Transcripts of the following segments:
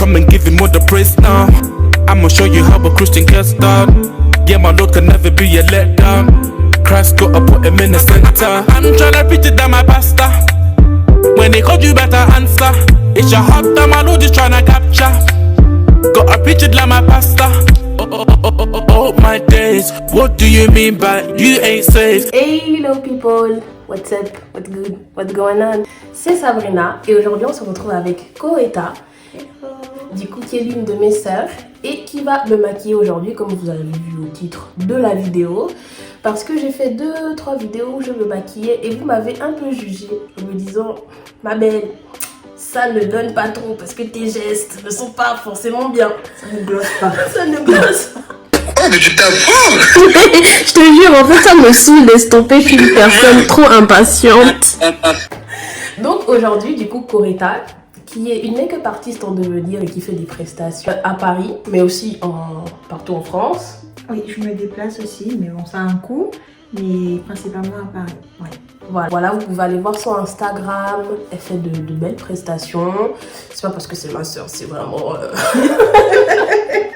come and give him all the praise now. I'ma show you how a Christian gets down. Yeah, my Lord can never be a letdown. Christ gotta put him in the center. I'm tryna preach it down my pastor. When they called you better answer. It's your heart that my Lord is tryna capture. Gotta preach it like my pastor. Oh my days, what do you mean by you ain't safe? Hello people, what's up, what's good, what's going on? C'est Sabrina et aujourd'hui on se retrouve avec Coretta, du coup qui est l'une de mes sœurs et qui va me maquiller aujourd'hui comme vous avez vu au titre de la vidéo, parce que j'ai fait 2-3 vidéos où je me maquillais et vous m'avez un peu jugée en me disant ma belle, ça ne donne pas trop parce que tes gestes ne sont pas forcément bien. Ça ne glosse pas. Ça ne glosse pas. Oh mais tu t'apprends. Je te jure, en fait ça me saoule d'estomper une personne trop impatiente. Donc aujourd'hui, du coup, Coretta, qui est une make-up artiste en devenir et qui fait des prestations à Paris, mais aussi partout en France. Oui, je me déplace aussi, mais bon, ça a un coût, mais principalement à Paris. Ouais. Voilà, vous pouvez aller voir son Instagram, elle fait de belles prestations. C'est pas parce que c'est ma soeur, c'est vraiment...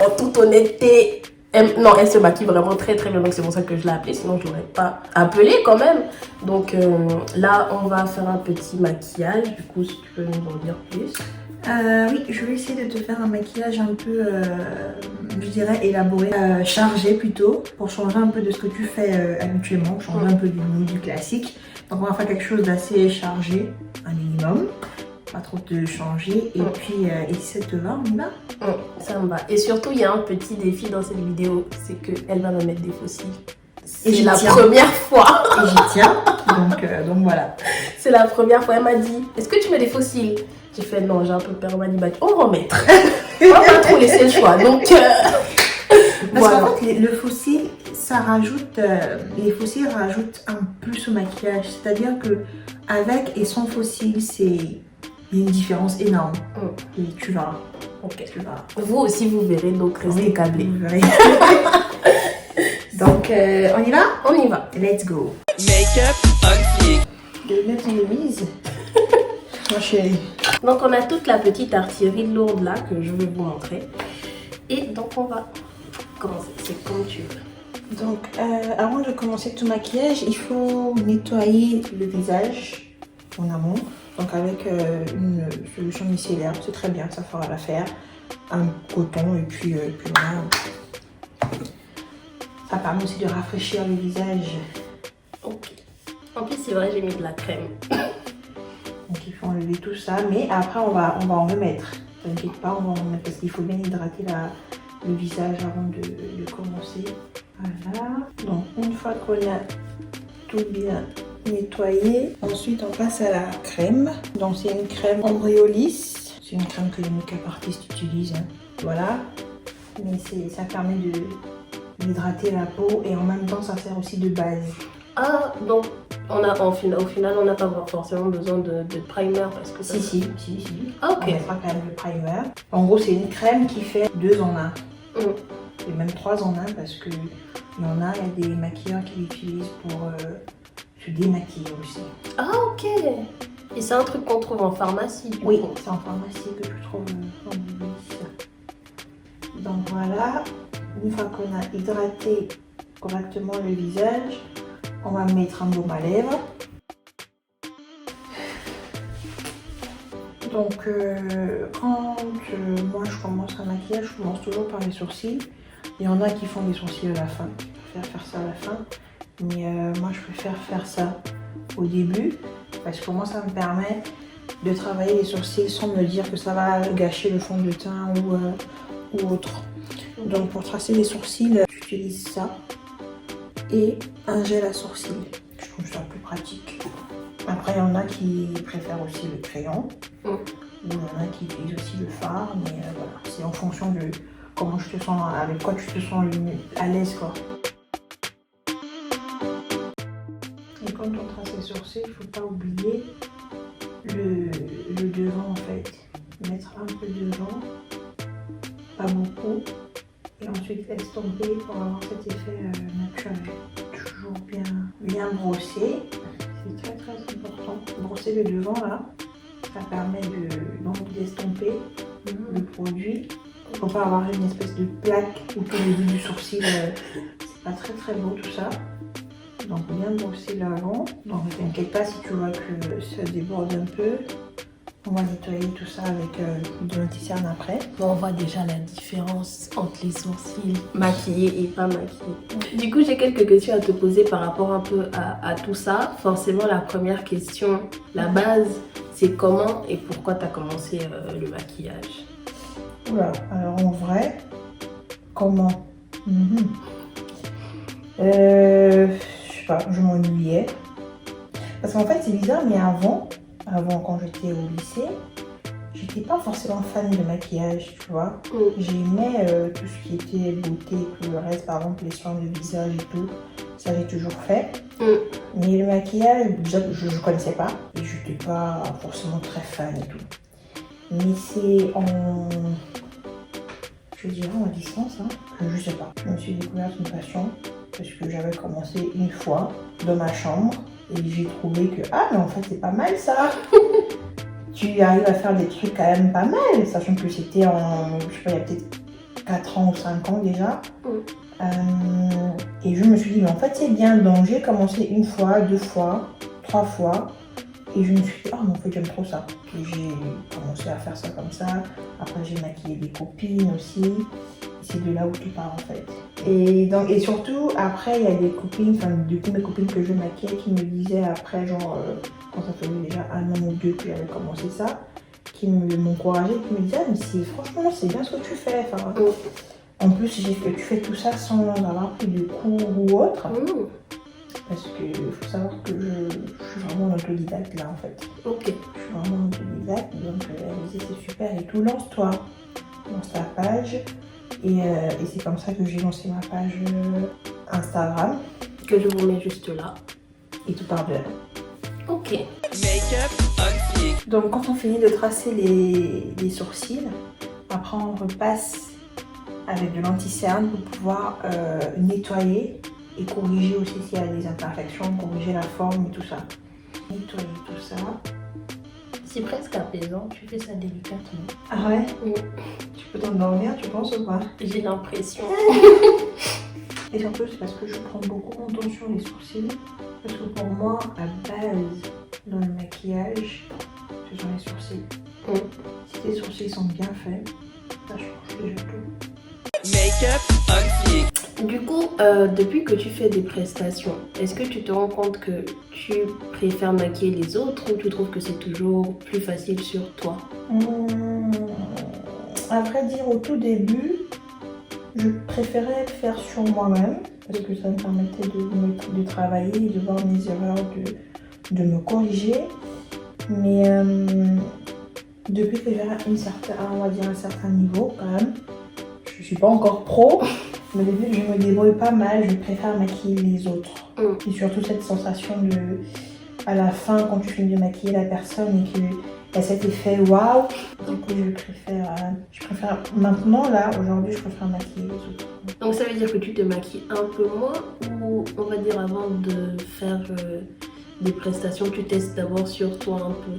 en toute honnêteté, elle se maquille vraiment très très bien, donc c'est pour ça que je l'ai appelée, sinon je l'aurais pas appelée quand même. Donc là, on va faire un petit maquillage, du coup, si tu peux nous en dire plus. Oui, je vais essayer de te faire un maquillage un peu, je dirais, élaboré, chargé plutôt, pour changer un peu de ce que tu fais habituellement, changer un peu du classique. Donc on va faire quelque chose d'assez chargé, un minimum, pas trop te changer, et puis et si ça te va, on y va? Ça me va. Et surtout, il y a un petit défi dans cette vidéo, c'est qu'elle va me mettre des faux cils. Et c'est la première fois. Et j'y tiens, donc voilà. C'est la première fois, elle m'a dit, est-ce que tu mets des faux cils? J'ai fait non, j'ai un peu peur, elle m'a dit, bah, on va en mettre. On va pas trop laisser le choix, donc... Parce qu'en fait, le faux cil, ça rajoute, les faux cils rajoutent un plus au maquillage. C'est-à-dire que avec et sans faux cils, il y a une différence énorme. Et tu verras. Ok, tu verras. Vous aussi, vous verrez, donc restez câblés. Vous verrez. Donc, on y va? On y va. Let's go. Make-up on fleek. De mettre en mise. Ma chérie. Donc, on a toute la petite artillerie lourde là que je vais vous montrer. Et donc, on va commencer. C'est comme tu veux. Donc, avant de commencer tout maquillage, il faut nettoyer le visage en amont. Donc, avec une solution micellaire, c'est très bien, ça fera l'affaire. Un coton et puis voilà. Ça permet aussi de rafraîchir le visage. Ok. En plus, c'est vrai, j'ai mis de la crème. Donc, il faut enlever tout ça. Mais après, on va en remettre. T'inquiète pas, on va en remettre parce qu'il faut bien hydrater le visage avant de commencer. Voilà. Donc, une fois qu'on a tout bien nettoyé, ensuite on passe à la crème. Donc, c'est une crème Ambreolis. C'est une crème que les make-up artistes utilisent. Hein. Voilà. Mais ça permet d'hydrater la peau et en même temps, ça sert aussi de base. Ah, donc au final, on n'a pas forcément besoin de primer parce que ça... Si. Ah, ok. On mettra quand même le primer. En gros, c'est une crème qui fait 2 en 1. Et même 3 en 1 parce que il y a des maquilleurs qui l'utilisent pour se démaquiller aussi. Ah, ok. Et c'est un truc qu'on trouve en pharmacie du Oui, coup. c'est en pharmacie que tu trouves en Donc voilà, une fois qu'on a hydraté correctement le visage, on va mettre un baume à lèvres. Donc quand moi je commence un maquillage, je commence toujours par les sourcils. Il y en a qui font des sourcils à la fin, je préfère faire ça à la fin. Mais moi je préfère faire ça au début parce que moi ça me permet de travailler les sourcils sans me dire que ça va gâcher le fond de teint ou autre. Donc pour tracer les sourcils, j'utilise ça et un gel à sourcils. Je trouve ça plus pratique. Après il y en a qui préfèrent aussi le crayon. Ou il y en a qui utilisent aussi le fard. Mais voilà, c'est en fonction de comment je te sens, avec quoi tu te sens à l'aise quoi. Et quand on trace les sourcils, il ne faut pas oublier le devant en fait. Mettre un peu devant, pas beaucoup. Et ensuite estomper pour avoir cet effet naturel. Toujours bien brosser. C'est très très important. Brosser le devant là, ça permet d'estomper le produit. Il ne faut pas avoir une espèce de plaque autour du bout du sourcil. C'est pas très très beau tout ça. Donc bien brosser l'avant. Donc ne t'inquiète pas si tu vois que ça déborde un peu. On va nettoyer tout ça avec de l'anti-cerne après. Bon, on voit déjà la différence entre les sourcils maquillés et pas maquillés. Du coup, j'ai quelques questions à te poser par rapport un peu à tout ça. Forcément, la première question, la base, c'est comment et pourquoi tu as commencé le maquillage? Oula, alors en vrai, comment Je sais pas, je m'ennuyais. Parce qu'en fait, c'est bizarre, mais avant quand j'étais au lycée, j'étais pas forcément fan de maquillage, tu vois. J'aimais tout ce qui était beauté, tout le reste, par exemple les soins de visage et tout, ça j'ai toujours fait. Mais le maquillage, déjà, je connaissais pas et je n'étais pas forcément très fan et tout. Mais c'est je dirais en licence, je sais pas. Je me suis découverte une passion parce que j'avais commencé une fois dans ma chambre. Et j'ai trouvé que, mais en fait c'est pas mal ça. Tu arrives à faire des trucs quand même pas mal, sachant que c'était je sais pas, il y a peut-être 4 ans ou 5 ans déjà. Et je me suis dit, mais en fait c'est bien, donc j'ai commencé une fois, 2 fois, 3 fois. Et je me suis dit, mais en fait j'aime trop ça. Et j'ai commencé à faire ça comme ça. Après j'ai maquillé des copines aussi. C'est de là où tout part en fait. Et surtout, après, il y a des copines, enfin, du coup, mes copines que je maquillais qui me disaient après, genre, quand ça faisait déjà 1 an ou 2 que j'avais commencé ça, qui m'encourageaient, qui me disaient, mais franchement, c'est bien ce que tu fais. Enfin, en plus, tu fais tout ça sans avoir pris de cours ou autre. Parce qu'il faut savoir que je suis vraiment autodidacte là en fait. Ok. Je suis vraiment autodidacte, donc elle me disait c'est super et tout, lance-toi, lance ta page. Et c'est comme ça que j'ai lancé ma page Instagram. Que je vous mets juste là. Et tout part de là. Ok. Donc quand on finit de tracer les sourcils, après on repasse avec de l'anti-cerne pour pouvoir nettoyer et corriger aussi s'il y a des imperfections, corriger la forme et tout ça. Nettoyer tout ça. C'est presque apaisant, tu fais ça délicatement. Ah ouais? Oui. Tu peux t'endormir, tu penses ou pas? J'ai l'impression. Et surtout, c'est parce que je prends beaucoup mon temps sur les sourcils. Parce que pour moi, la base dans le maquillage, ce sont les sourcils. Si tes sourcils sont bien faits, ça change déjà tout. Du coup, depuis que tu fais des prestations, est-ce que tu te rends compte que tu préfères maquiller les autres ou tu trouves que c'est toujours plus facile sur toi? À vrai dire, au tout début, je préférais faire sur moi-même parce que ça me permettait de travailler et de voir mes erreurs, de me corriger. Mais depuis que j'ai un certain niveau quand même, je suis pas encore pro, mais depuis que je me débrouille pas mal, je préfère maquiller les autres. Et surtout cette sensation à la fin, quand tu finis de maquiller la personne et qu'il y a cet effet waouh, du coup je préfère maintenant, là, aujourd'hui, je préfère maquiller les autres. Donc ça veut dire que tu te maquilles un peu moins ou on va dire avant de faire des prestations, tu testes d'abord sur toi un peu?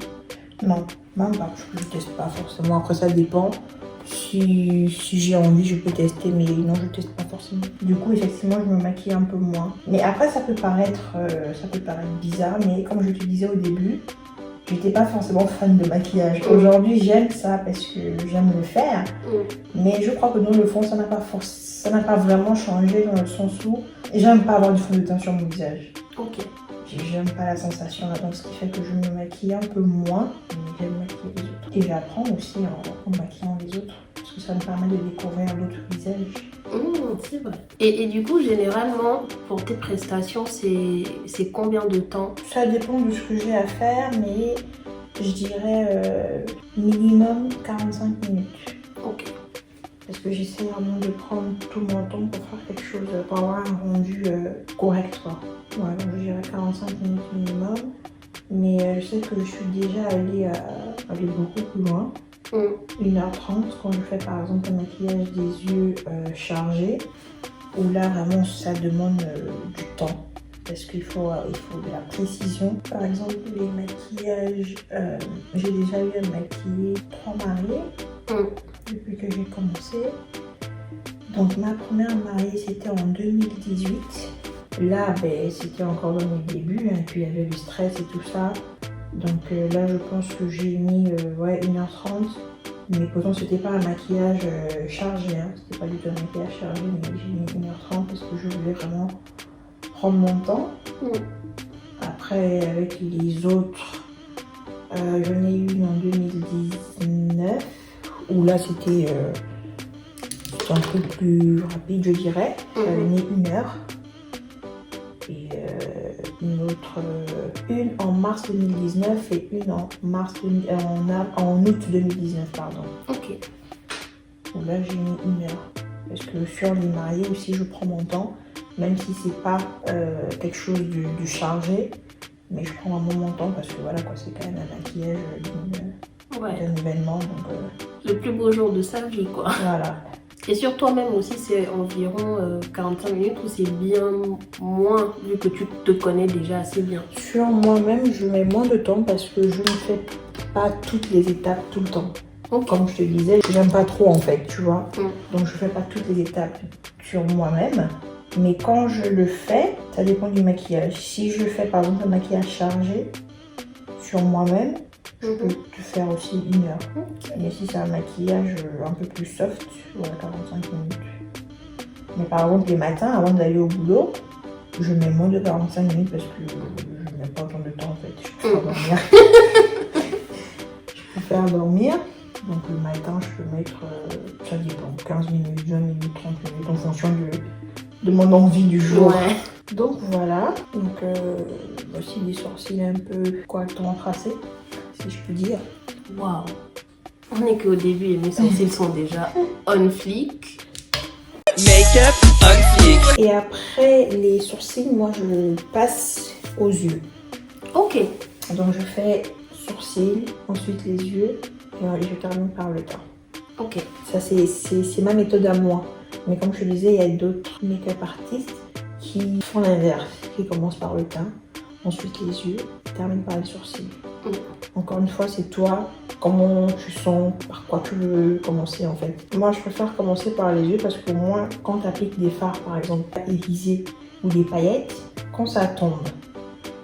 Non, même pas, je teste pas forcément, après ça dépend. Si j'ai envie, je peux tester, mais non, je teste pas forcément. Du coup, effectivement, je me maquille un peu moins. Mais après, ça peut paraître bizarre, mais comme je te disais au début, j'étais pas forcément fan de maquillage. Aujourd'hui, j'aime ça parce que j'aime le faire. Mais je crois que dans le fond, ça n'a pas vraiment changé dans le sens où j'aime pas avoir du fond de teint sur mon visage. Ok. J'aime pas la sensation là, donc ce qui fait que je me maquille un peu moins, mais j'aime maquiller les autres. Et j'apprends aussi en maquillant les autres, parce que ça me permet de découvrir d'autres visages. C'est vrai. Et du coup, généralement, pour tes prestations, c'est combien de temps? Ça dépend de ce que j'ai à faire, mais je dirais minimum 45 minutes. Ok. Parce que j'essaie vraiment de prendre tout mon temps pour faire quelque chose, pour avoir un rendu correct, quoi. Ouais, donc je dirais 45 minutes minimum. Mais je sais que je suis déjà allée beaucoup plus loin. 1h30 quand je fais par exemple un maquillage des yeux chargés. Où là vraiment ça demande du temps. Parce qu'il faut de la précision. Par exemple les maquillages, j'ai déjà eu à maquiller 3 mariés. depuis que j'ai commencé. Donc ma première mariée c'était en 2018. Là c'était encore dans mes débuts, hein, et puis il y avait le stress et tout ça. Donc là je pense que j'ai mis 1h30. Mais pourtant c'était pas un maquillage chargé, hein. C'était pas du tout un maquillage chargé, mais j'ai mis 1h30 parce que je voulais vraiment prendre mon temps. Après avec les autres, j'en ai eu une en 2019, où là c'était un peu plus rapide je dirais. J'avais mis 1 heure. Et une autre, une en mars 2019 et une en août 2019, pardon. Ok. Donc là j'ai mis 1 heure. Parce que sur les mariés aussi je prends mon temps, même si c'est pas quelque chose de chargé, mais je prends un bon temps parce que voilà quoi, c'est quand même un maquillage d'un événement. Donc, le plus beau jour de sa vie quoi. Voilà. Et sur toi-même aussi, c'est environ 45 minutes ou c'est bien moins vu que tu te connais déjà assez bien? Sur moi-même, je mets moins de temps parce que je ne fais pas toutes les étapes tout le temps. Okay. Comme je te disais, j'aime pas trop en fait, tu vois. Donc je fais pas toutes les étapes sur moi-même. Mais quand je le fais, ça dépend du maquillage. Si je fais par exemple un maquillage chargé sur moi-même, je peux te faire aussi 1 heure. Okay. Mais si c'est un maquillage un peu plus soft, 45 minutes. Mais par exemple, les matins, avant d'aller au boulot, je mets moins de 45 minutes parce que je n'ai pas autant de temps en fait. Je préfère dormir. Je préfère dormir. Donc le matin, je peux mettre, ça dépend, 15 minutes, 20 minutes, 30 minutes, en fonction de mon envie du jour. Ouais. Donc voilà. Donc voici des sourcils un peu correctement tracés, si je peux dire. Waouh. On n'est qu'au début et mes sourcils sont déjà on fleek. Make-up on fleek. Et après les sourcils, moi je passe aux yeux. Ok. Donc je fais sourcils, ensuite les yeux et je termine par le teint. Ok. Ça c'est ma méthode à moi. Mais comme je te disais, il y a d'autres make-up artistes qui font l'inverse, qui commencent par le teint, ensuite les yeux, terminent par les sourcils. Encore une fois, c'est toi, comment tu sens, par quoi tu veux commencer en fait. Moi, je préfère commencer par les yeux parce qu'au moins, quand tu appliques des fards, par exemple, irisés ou des paillettes, quand ça tombe,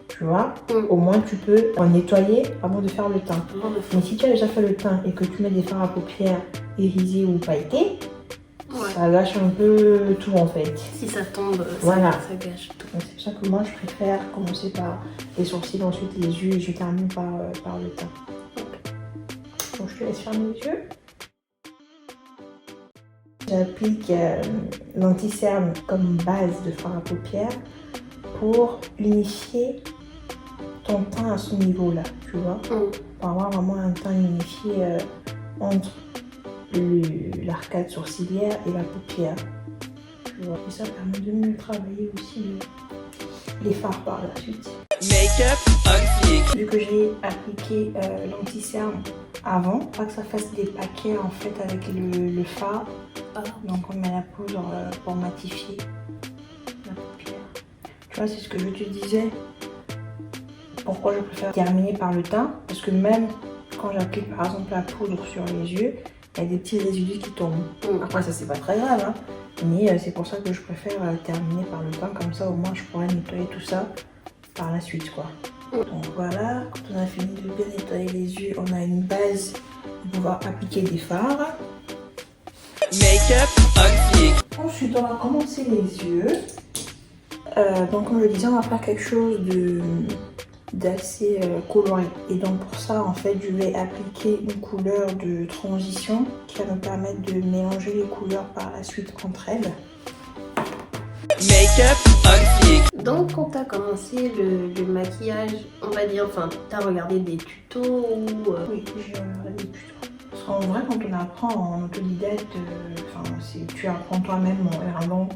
tu vois, au moins tu peux en nettoyer avant de faire le teint. Mais si tu as déjà fait le teint et que tu mets des fards à paupières irisés ou pailletés, ça gâche un peu tout en fait. Si ça tombe, voilà. Ça gâche tout. C'est pour ça que moi je préfère commencer par les sourcils, ensuite les yeux et je termine par le teint. Donc je te laisse fermer les yeux. J'applique l'anti-cerne comme base de fard à paupières pour unifier ton teint à ce niveau-là, tu vois. Pour avoir vraiment un teint unifié entre l'arcade sourcilière et la paupière. Tu vois. Et ça permet de mieux travailler aussi les fards par la suite. Make-up on fleek. Vu que j'ai appliqué l'anti-cerne avant, pas que ça fasse des paquets en fait avec le fard. Donc on met la poudre pour matifier la paupière. Tu vois, c'est ce que je te disais. Pourquoi je préfère terminer par le teint? Parce que même quand j'applique par exemple la poudre sur les yeux, il y a des petits résidus qui tombent. Après ça c'est pas très grave, hein. Mais c'est pour ça que je préfère terminer par le teint, comme ça au moins je pourrais nettoyer tout ça par la suite quoi. Donc voilà, quand on a fini de bien nettoyer les yeux, on a une base pour pouvoir appliquer des fards. Make-up on fleek. Ensuite on va commencer les yeux. Donc comme je le disais, on va faire quelque chose d'assez coloré, et donc pour ça en fait je vais appliquer une couleur de transition qui va me permettre de mélanger les couleurs par la suite entre elles. Make-up on fleek. Donc quand tu as commencé le maquillage, on va dire, enfin tu as regardé des tutos ou... Oui, j'ai regardé des tutos. Parce qu'en vrai quand on apprend en autodidacte, tu apprends toi-même en regardant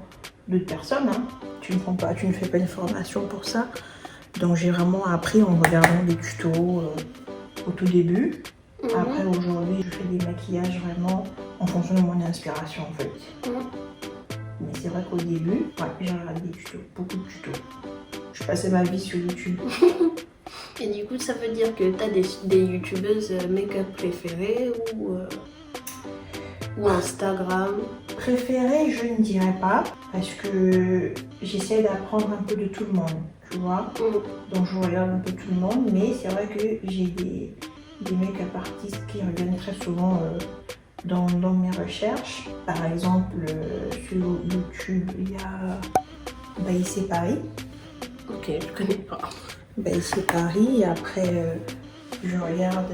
d'autres personnes, hein. Tu ne fais pas une formation pour ça. Donc j'ai vraiment appris en regardant des tutos au tout début. Après aujourd'hui je fais des maquillages vraiment en fonction de mon inspiration en fait. Mais c'est vrai qu'au début, j'ai regardé des tutos, beaucoup de tutos. Je passais ma vie sur YouTube. Et du coup ça veut dire que tu as des youtubeuses make-up préférées ou ou Instagram? Préféré, je ne dirais pas, parce que j'essaie d'apprendre un peu de tout le monde, tu vois. Donc je regarde un peu tout le monde, mais c'est vrai que j'ai des make-up artistes qui reviennent très souvent dans mes recherches. Par exemple, sur YouTube, il y a Baïsé Paris. Ok, je connais pas. Baïsé Paris, et après je regarde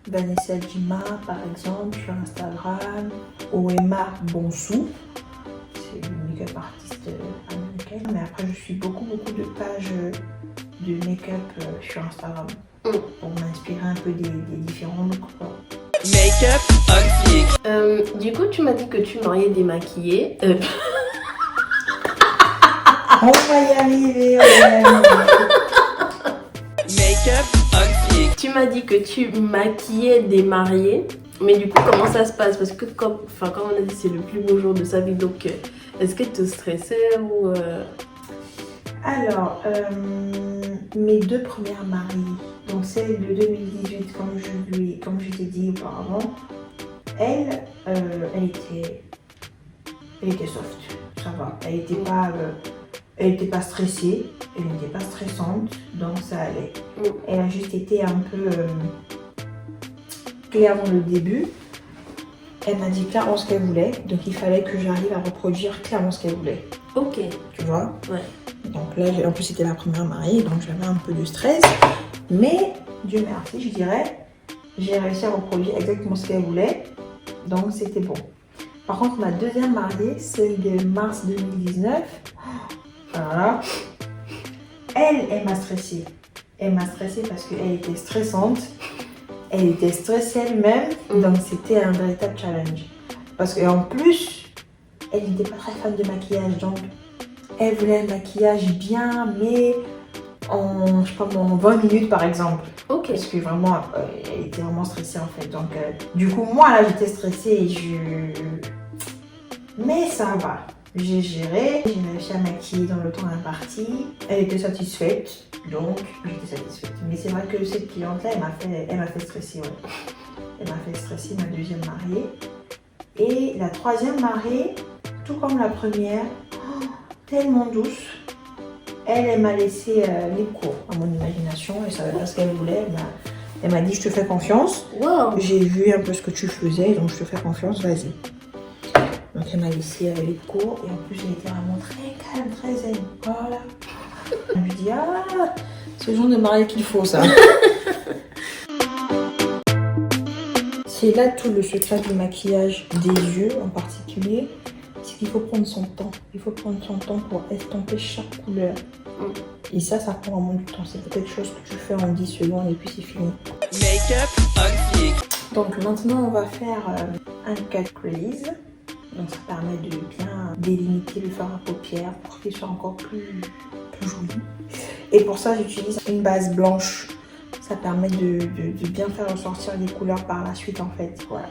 Vanessa Jima par exemple sur Instagram, Oema Bonsou, c'est une make-up artiste américaine. Mais après je suis beaucoup de pages de make-up sur Instagram pour m'inspirer un peu des différents looks, quoi. Make-up on fleek. Du coup, tu m'as dit que tu m'auriez démaquillée. On va y arriver, Make-up on fleek. Tu m'as dit que tu maquillais des mariés. Mais du coup, comment ça se passe? Parce que comme on a dit, c'est le plus beau jour de sa vie. Donc, est-ce que tu stressais ou... Alors, mes deux premières mariées, donc celle de 2018, comme je t'ai dit auparavant, elle était soft, ça va. Elle était pas stressée, elle n'était pas stressante, donc ça allait. Elle a juste été un peu claire dans le début. Elle m'a dit clairement ce qu'elle voulait, donc il fallait que j'arrive à reproduire clairement ce qu'elle voulait. Ok. Tu vois? Ouais. Donc là, en plus c'était la première mariée, donc j'avais un peu de stress. Mais Dieu merci, je dirais, j'ai réussi à reproduire exactement ce qu'elle voulait. Donc c'était bon. Par contre, ma deuxième mariée, celle de mars 2019, voilà, elle m'a stressée. Elle m'a stressée parce qu'elle était stressante. Elle était stressée elle-même, donc c'était un véritable challenge. Parce qu'en plus, elle n'était pas très fan de maquillage, donc elle voulait un maquillage bien, mais en 20 minutes par exemple. Ok. Parce que vraiment, elle était vraiment stressée en fait. Donc, du coup, moi là, j'étais stressée et mais ça va. J'ai géré, j'ai réussi à maquiller dans le temps imparti. Elle était satisfaite, donc j'étais satisfaite. Mais c'est vrai que cette cliente-là, elle m'a fait stresser, ouais. Elle m'a fait stresser, ma deuxième mariée. Et la troisième mariée, tout comme la première, tellement douce. Elle m'a laissé libre cours à mon imagination. Elle savait pas ce qu'elle voulait. Elle m'a dit, je te fais confiance. Wow. J'ai vu un peu ce que tu faisais, donc je te fais confiance, vas-y. Donc elle m'a laissé libre cours. Et en plus, elle était vraiment très calme, très zen. Voilà. Je me dis, ah, c'est le genre de mariée qu'il faut, ça. C'est là tout le secret du maquillage des yeux en particulier. C'est qu'il faut prendre son temps. Il faut prendre son temps pour estomper chaque couleur. Et ça prend vraiment du temps. C'est pas quelque chose que tu fais en 10 secondes et puis c'est fini. Make-up on fleek. Donc maintenant, on va faire un cut crease. Donc ça permet de bien délimiter le fard à paupières pour qu'il soit encore plus joli. Et pour ça, j'utilise une base blanche. Ça permet de bien faire ressortir les couleurs par la suite en fait. Voilà.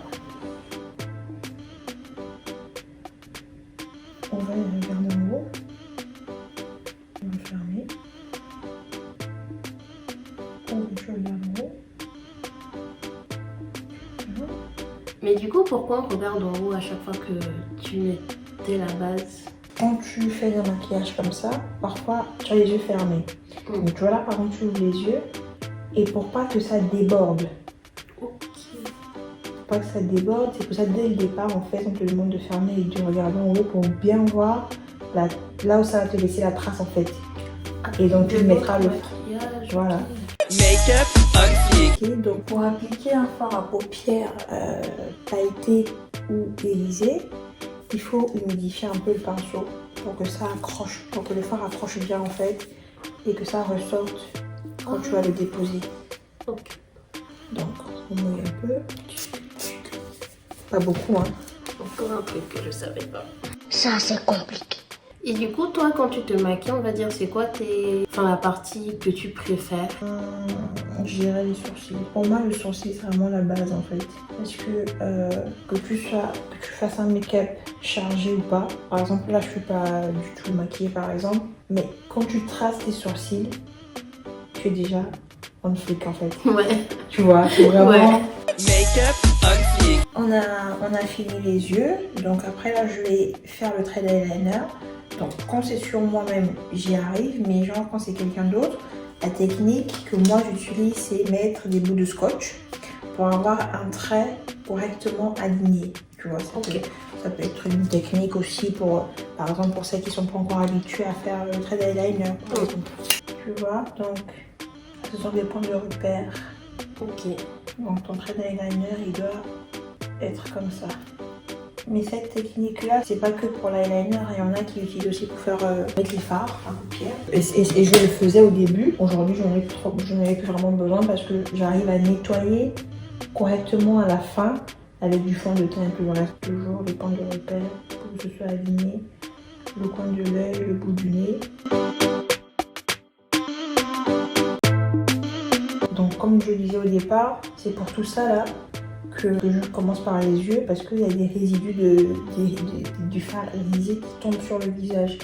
On va regarder en haut. On va fermer. Je regarde en haut. Mais du coup, pourquoi on regarde en haut à chaque fois que tu mettais la base? Quand tu fais un maquillage comme ça, parfois tu as les yeux fermés. Donc tu vois là, par exemple, tu ouvres les yeux. Et pour pas que ça déborde. Ok. Pour pas que ça déborde, c'est pour ça dès le départ, en fait, on te demande de fermer et de regarder en haut pour bien voir là où ça va te laisser la trace en fait. Et donc tu mettras le maquillage. Voilà. Make-up on fleek. Okay, donc pour appliquer un fard à paupières pailleté ou irisé, il faut humidifier un peu le pinceau pour que ça accroche, pour que le fard accroche bien en fait et que ça ressorte quand tu vas le déposer. Ok. Donc on mouille un peu. Pas beaucoup hein. Encore un truc que je savais pas. Ça, c'est compliqué. Et du coup, toi, quand tu te maquilles, on va dire, c'est quoi la partie que tu préfères? Je dirais les sourcils. Pour moi, le sourcil, c'est vraiment la base en fait. Parce que tu fasses un make-up chargé ou pas. Par exemple, là, je suis pas du tout maquillée par exemple. Mais quand tu traces tes sourcils, tu es déjà on fleek en fait. Ouais. Tu vois, c'est vraiment... Ouais. Make-up on fleek. on a fini les yeux. Donc après là, je vais faire le trait d'eyeliner. Donc quand c'est sur moi-même, j'y arrive. Mais genre quand c'est quelqu'un d'autre, la technique que moi j'utilise, c'est mettre des bouts de scotch pour avoir un trait correctement aligné. Tu vois, ça peut être une technique aussi pour, par exemple, pour celles qui sont pas encore habituées à faire le trait d'eyeliner. Tu vois, donc ce sont des points de repère. Ok. Donc ton trait d'eyeliner, il doit être comme ça. Mais cette technique-là, c'est pas que pour l'eyeliner, il y en a qui l'utilisent aussi pour faire avec les fards à paupières. Et je le faisais au début. Aujourd'hui, je n'en ai plus vraiment besoin parce que j'arrive à nettoyer correctement à la fin avec du fond de teint et tout le reste. Toujours les points de repère pour que ce soit aligné. Le coin de l'œil, le bout du nez. Donc comme je disais au départ, c'est pour tout ça là que je commence par les yeux parce qu'il y a des résidus du fard irisé qui tombent sur le visage.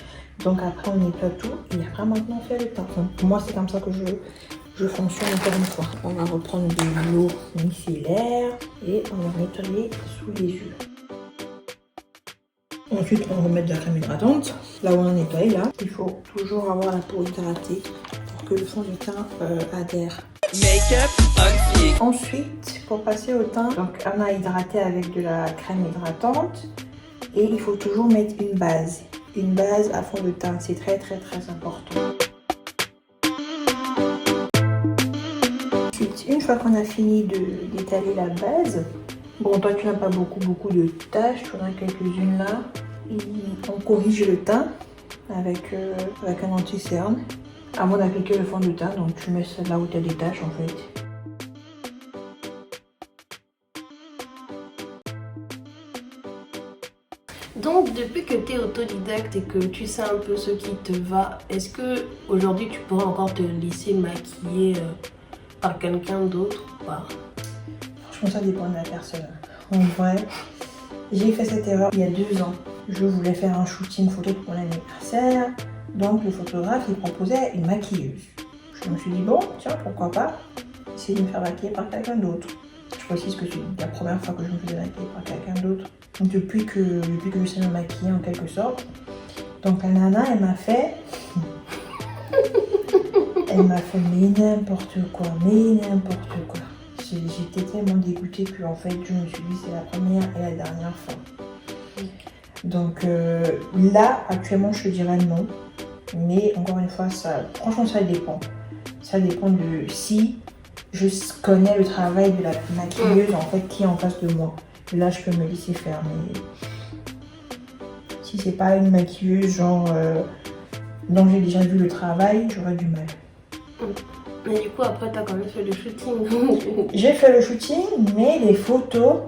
Donc après on nettoie tout et après maintenant on fait le teint. Enfin, pour moi c'est comme ça que je fonctionne encore une fois. On va reprendre de l'eau micellaire et on va nettoyer sous les yeux. Ensuite on remet de la crème hydratante. Là où on a nettoyé là, il faut toujours avoir la peau hydratée pour que le fond de teint adhère. Make-up on fleek. Ensuite, pour passer au teint, donc on a hydraté avec de la crème hydratante et il faut toujours mettre une base à fond de teint, c'est très important. Ensuite, une fois qu'on a fini d'étaler la base, bon toi tu n'as pas beaucoup de taches, tu en as quelques-unes là, et on corrige le teint avec un anti-cerne. Avant d'appliquer le fond de teint, donc tu mets ça là où tu as des taches en fait. Donc, depuis que tu es autodidacte et que tu sais un peu ce qui te va, est-ce que aujourd'hui tu pourrais encore te laisser maquiller par quelqu'un d'autre ou pas? Franchement, ça dépend de la personne. En vrai, j'ai fait cette erreur il y a 2 ans. Je voulais faire un shooting photo pour mon anniversaire. Donc le photographe il proposait une maquilleuse. Je me suis dit bon tiens pourquoi pas essayer de me faire maquiller par quelqu'un d'autre. Je précise que c'est la première fois que je me faisais maquiller par quelqu'un d'autre. Donc depuis que je sais me maquiller en quelque sorte. Donc la nana elle m'a fait mais n'importe quoi. J'étais tellement dégoûtée que en fait je me suis dit c'est la première et la dernière fois. Donc là actuellement je te dirais non. Mais encore une fois, franchement, ça dépend. Ça dépend de si je connais le travail de la maquilleuse en fait qui est en face de moi. Et là, je peux me laisser faire. Mais si c'est pas une maquilleuse genre dont j'ai déjà vu le travail, j'aurais du mal. Mais du coup, après, tu as quand même fait le shooting. J'ai fait le shooting, mais les photos,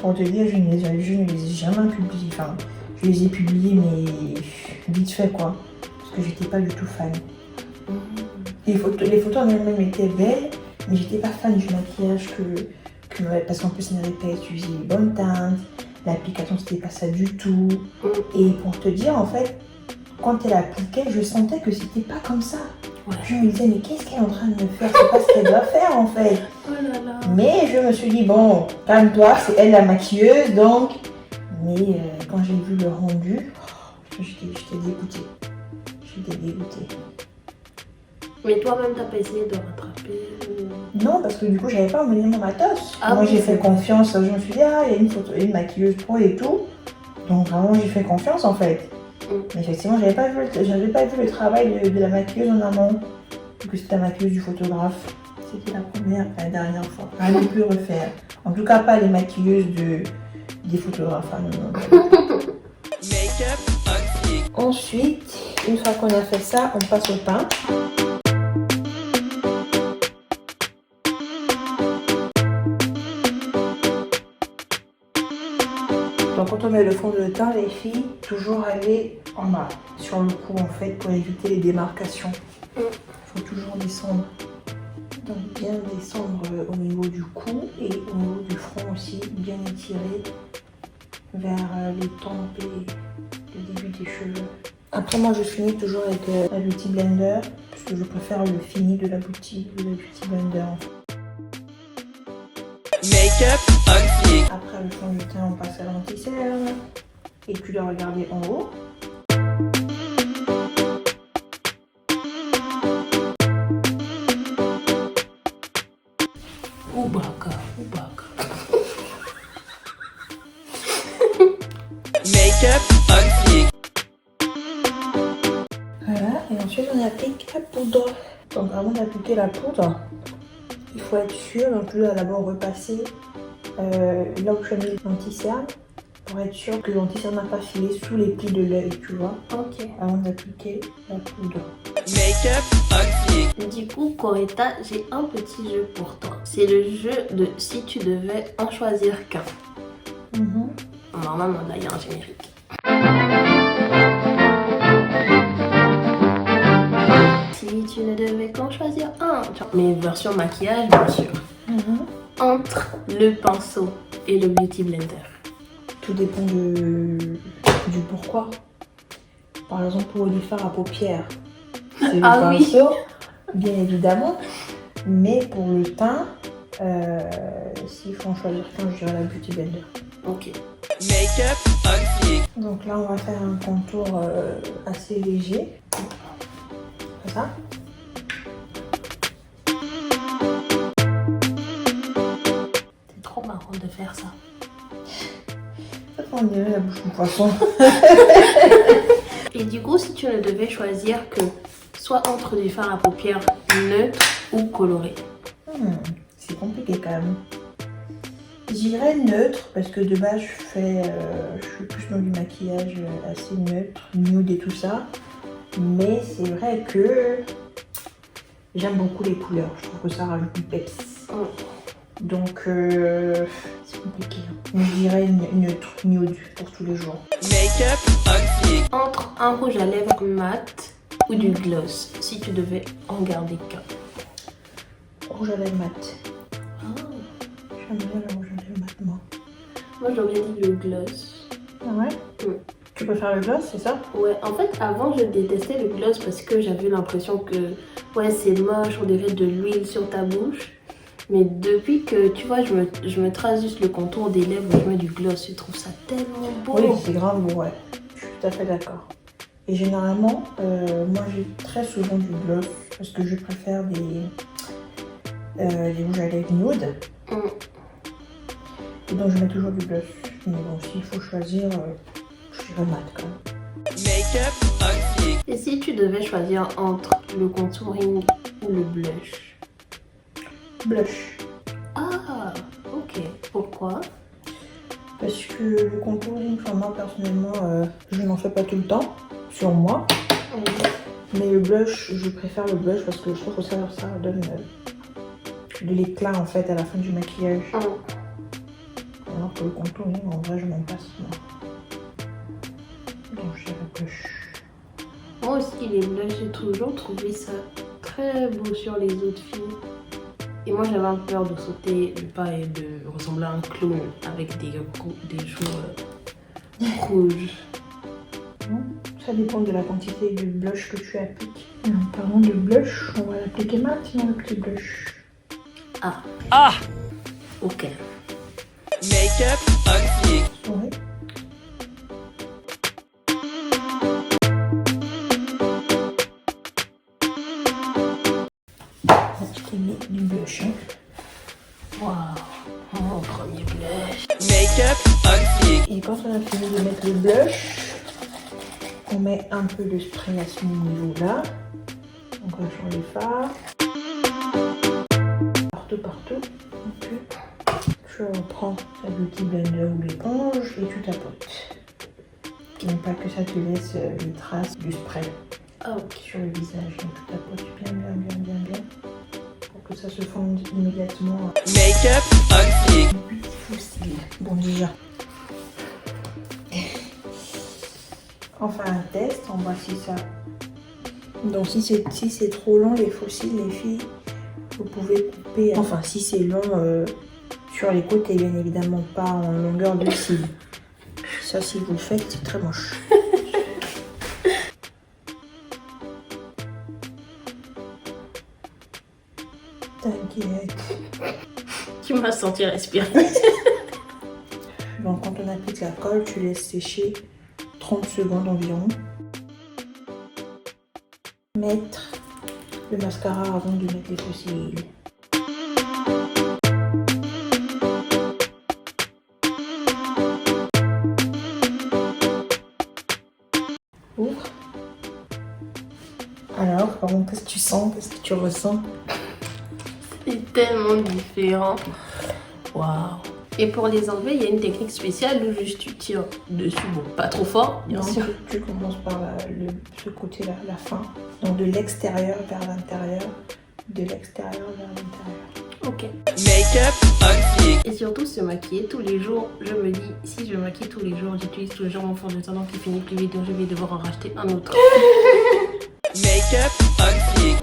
pour te dire, je ne les ai jamais publiées. Enfin, je les ai publiées, mais vite fait quoi. Parce que j'étais pas du tout fan. Les photos en elles-mêmes étaient belles, mais j'étais pas fan du maquillage parce qu'en plus, on n'avait pas utilisé les bonnes teintes. L'application, c'était pas ça du tout. Et pour te dire, en fait, quand elle appliquait, je sentais que c'était pas comme ça. Ouais. Je me disais, mais qu'est-ce qu'elle est en train de me faire? C'est pas ce qu'elle doit faire en fait. Oh là là. Mais je me suis dit, bon, calme-toi, c'est elle la maquilleuse, donc. Mais quand j'ai vu le rendu, j'étais dégoûtée. Mais toi-même, t'as pas essayé de rattraper Non, parce que du coup, j'avais pas emmené mon matos. Moi, j'ai fait confiance. Je me suis dit, ah, il y a une maquilleuse pro et tout. Donc, vraiment, j'ai fait confiance en fait. Mais effectivement, j'avais pas vu le travail de la maquilleuse en amont. Que c'était la maquilleuse du photographe. C'était la première et la dernière fois. À ne plus refaire. En tout cas, pas les maquilleuses des photographes. Make-up on fleek. Ensuite, une fois qu'on a fait ça, on passe au teint. Donc quand on met le fond de teint, les filles, toujours aller en bas, sur le cou en fait, pour éviter les démarcations. Il faut toujours descendre. Donc bien descendre au niveau du cou et au niveau du front aussi, bien étirer vers les tempes et le début des cheveux. Après moi je finis toujours avec la Beauty Blender, parce que je préfère le fini de la Beauty Blender. Make-up on fleek. Après le fond du teint, on passe à l'anti-cerne. Et tu dois regarder en haut. Oubaka. Make-up on fleek. Voilà, et ensuite on applique la poudre. Donc avant d'appliquer la poudre, il faut être sûr, donc tu dois d'abord repasser là où tu as mis l'anti-cerne pour être sûr que l'anti-cerne n'a pas filé sous les plis de l'œil, tu vois, Ok. avant d'appliquer la poudre. Make-up on fleek. Du coup, Coretta, j'ai un petit jeu pour toi. C'est le jeu de si tu devais en choisir qu'un. Normalement, là, il y a un générique. Si tu ne devais qu'en choisir un, mais version maquillage, bien sûr. Entre le pinceau et le beauty blender. Tout dépend du pourquoi. Par exemple, pour les fards à paupières, c'est le Ah oui. pinceau, bien évidemment. Mais pour le teint, s'il faut en choisir qu'un, je dirais la Beauty Blender. Ok. Make-up on fleek. Donc là, on va faire un contour assez léger. Comme ça. C'est trop marrant de faire ça. On dirait la bouche du poisson. Et du coup, si tu ne devais choisir que soit entre du fard à paupières neutre ou coloré. C'est compliqué quand même. J'irais neutre parce que de base je suis plus dans du maquillage assez neutre, nude et tout ça. Mais c'est vrai que j'aime beaucoup les couleurs. Je trouve que ça rajoute du peps. Donc c'est compliqué. Mais je dirais neutre, nude pour tous les jours. Make-up on fleek. Entre un rouge à lèvres mat ou du gloss, si tu devais en garder qu'un. Rouge à lèvres mat. J'aime bien le rouge à lèvres mat, moi. Moi, j'aurais dit le gloss. Ah ouais? Tu préfères le gloss, c'est ça? Ouais, en fait, avant, je détestais le gloss parce que j'avais l'impression que, ouais, c'est moche, on dirait de l'huile sur ta bouche. Mais depuis que, tu vois, je me trace juste le contour des lèvres, je mets du gloss, je trouve ça tellement beau. Oui, c'est grave beau, ouais. Je suis tout à fait d'accord. Et généralement, moi j'ai très souvent du gloss parce que je préfère des rouges à lèvres nude. Et donc je mets toujours du gloss. Mais bon, s'il faut choisir, je dirais mat quand même. Make-up on fleek. Et si tu devais choisir entre le contouring ou le blush? Blush. Ah, ok. Pourquoi? Parce que le contouring, enfin moi personnellement, je n'en fais pas tout le temps sur moi. Mais le blush, je préfère le blush parce que je trouve que ça donne de l'éclat en fait à la fin du maquillage. Alors que le contouring, en vrai, je m'en passe. Donc je dirais blush. Moi aussi, les blushs, j'ai toujours trouvé ça très beau sur les autres filles. Et moi, j'avais un peur de sauter le pas et de ressembler à un clown avec des joues rouges. Ça dépend de la quantité de blush que tu appliques. En parlant de blush, on va l'appliquer maintenant le petit blush. Ah. Ok. Make-up on fleek. Ouais. Je t'ai mis du blush. Waouh, mon premier blush. Make-up on fleek. Et quand on a fini de mettre le blush, on met un peu de spray à ce niveau-là. Encore sur les fards. Partout. Donc, tu reprends ta Beauty Blender ou l'éponge et tu tapotes. Et pas que ça te laisse les traces du spray sur le visage. Donc tu tapotes bien pour que ça se fonde immédiatement. Make-up on fleek. Fossile. Bon déjà. Enfin un test, on voit si ça. Donc si c'est trop long les fossiles, les filles, vous pouvez couper. Enfin si c'est long sur les côtés, bien évidemment pas en longueur de cils. Ça si vous le faites, c'est très moche. T'inquiète. Tu m'as senti respirer. Donc quand on applique la colle, tu laisses sécher 30 secondes environ. Mettre le mascara avant de mettre les faux cils. Ouvre. Alors, qu'est-ce que tu sens? Qu'est-ce que tu ressens? C'est tellement différent. Waouh. Et pour les enlever, il y a une technique spéciale où juste tu tires dessus, bon, pas trop fort, bien sûr. Tu commences par ce côté-là, la fin. Donc de l'extérieur vers l'intérieur, de l'extérieur vers l'intérieur. Ok. Make-up on fleek. Et surtout se maquiller tous les jours. Je me dis, si je me maquille tous les jours, j'utilise toujours mon fond de teint qui finit plus vite, donc je vais devoir en racheter un autre. Make-up on fleek.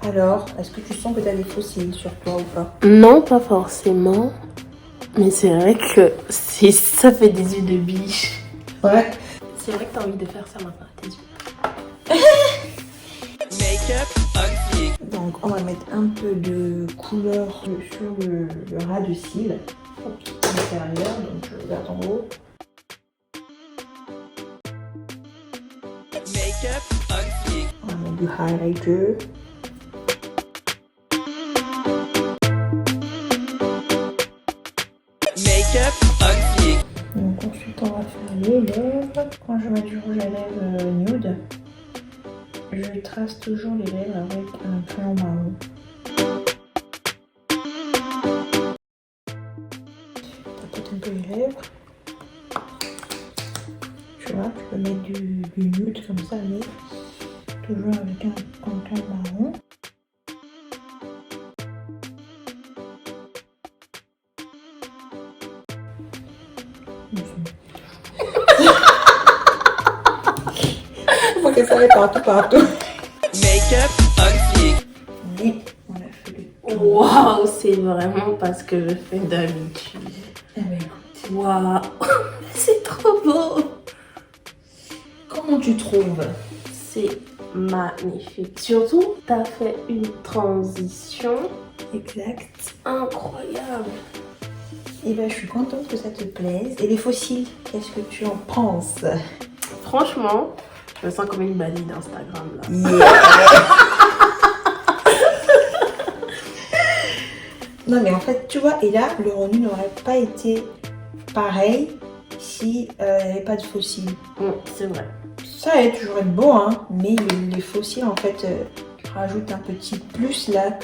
Alors, est-ce que tu sens que tu as des faux cils sur toi ou pas? Non, pas forcément. Mais c'est vrai que ça fait des yeux de biche. Ouais. C'est vrai que t'as envie de faire ça maintenant, tes yeux. Make-up on fleek. Donc on va mettre un peu de couleur sur le ras de cils à l'intérieur. Donc je regarde en haut. Make-up on fleek. On va mettre du highlighter. Make-up on fleek. Donc ensuite on va faire les lèvres. Quand je mets du rouge à lèvres nude, je trace toujours les lèvres avec un crayon marron. Tapote un peu les lèvres. Tu vois, tu peux mettre du nude comme ça, mais toujours avec un crayon marron. Faut que ça aille partout. Make-up on fleek. Mais on a fait le tour. Waouh, c'est vraiment pas ce que je fais d'habitude. Eh ben, écoute, Waouh, c'est trop beau. comment tu trouves? C'est magnifique. Surtout, t'as fait une transition Exact. incroyable. Et ben, je suis contente que ça te plaise. Et les fossiles, qu'est-ce que tu en penses? Franchement, je me sens comme une balie d'Instagram là. Non mais en fait, tu vois, et là, le rendu n'aurait pas été pareil si il n'y avait pas de fossiles. C'est vrai. Ça allait toujours être beau, hein, mais les fossiles, en fait, rajoutent un petit plus là.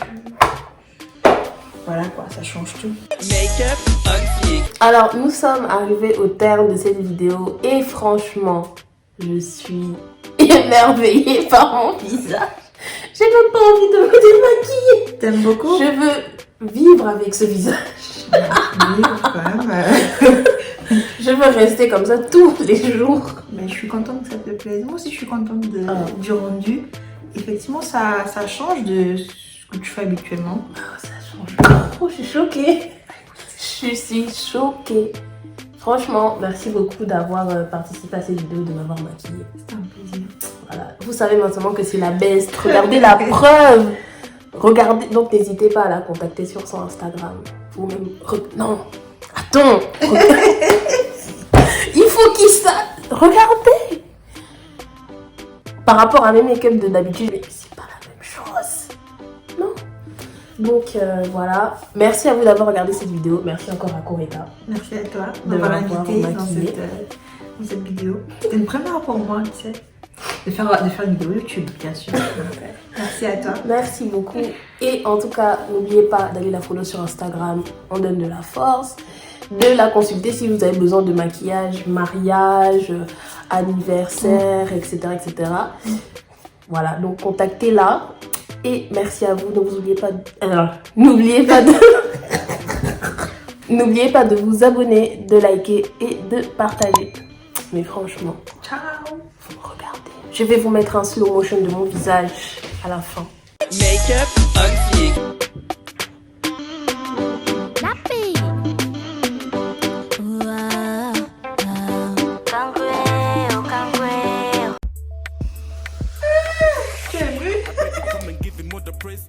Voilà quoi, ça change tout. Make-up on fleek. Alors, nous sommes arrivés au terme de cette vidéo et franchement, je suis émerveillée par mon visage. J'ai même pas envie de me démaquiller. T'aimes beaucoup? Je veux vivre avec ce visage. Oui, quand même. Je veux rester comme ça tous les jours. Mais je suis contente que ça te plaise. Moi aussi, je suis contente du rendu. Effectivement, ça change de ce que tu fais habituellement. Ça change trop, je suis choquée. Je suis choquée. Franchement, merci beaucoup d'avoir participé à cette vidéo, de m'avoir maquillée. C'était un plaisir. Voilà. Vous savez maintenant que c'est la best. Regardez la preuve. Regardez. Donc n'hésitez pas à la contacter sur son Instagram. Ou même. Non. Attends. Il faut qu'il sache. Regardez. Par rapport à mes make-up de d'habitude, mais c'est pas la même chose. Non. Donc voilà. Merci à vous d'avoir regardé cette vidéo. Merci encore à Koreka. Merci à toi De d'avoir m'avoir invité dans maquillée. cette vidéo. C'était une première pour moi, tu sais, de faire une vidéo YouTube, bien sûr. Merci à toi. Merci beaucoup. Et en tout cas, n'oubliez pas d'aller la follow sur Instagram. On donne de la force. De la consulter si vous avez besoin de maquillage, mariage, anniversaire, etc. etc. Voilà, donc contactez-la. Et merci à vous. Donc n'oubliez pas n'oubliez pas de vous abonner, de liker et de partager. Mais franchement, Ciao. vous regardez. Je vais vous mettre un slow motion de mon visage à la fin. Make-up on fleek. Come and give him all the praise.